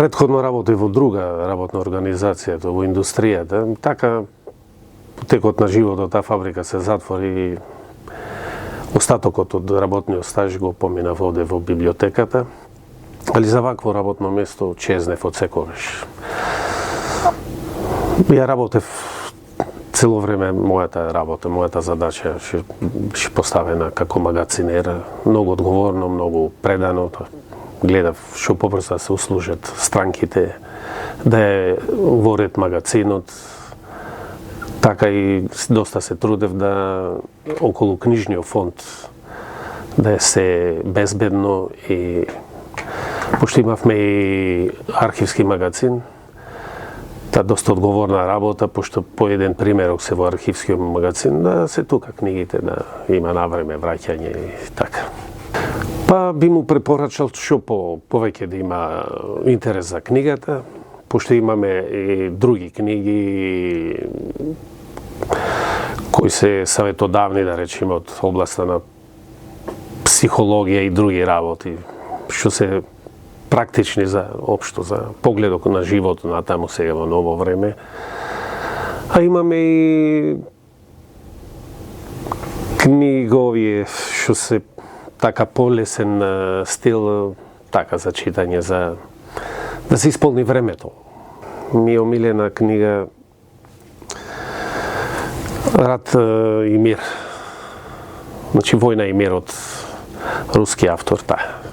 Предходно работи во друга работна организација, во индустријата. Така, по текот на животот, таа фабрика се затвори и остатокот од работниот стаж го поминав овде во библиотеката. Али за вакво работно место чезнев од секогаш. Ја работев цело време, мојата работа, мојата задача беше поставена како магацинер, многу одговорно, многу предано. Гледав што побрзо се услужат странките, да е во ред магацинот. Така и доста се трудев да околу книжниот фонд да е се безбедно и пошто имавме и архивски магазин, та доста одговорна работа, пошто по еден примерок се во архивскиот магазин, да се тука книгите, да има навреме враќање и така. Па би му препорачал што повеќе да има интерес за книгата, пошто имаме и други книги кои се саветодавни, да речеме, од областа на психологија и други работи, што се практични за општо, за погледот на животот на таму сега во ново време. А имаме и книгови што се така полесен стил, така за читање, за да се исполни времето. Ми е омилена книга Рад и мир. Значи Војна и мир од руски автор, таа.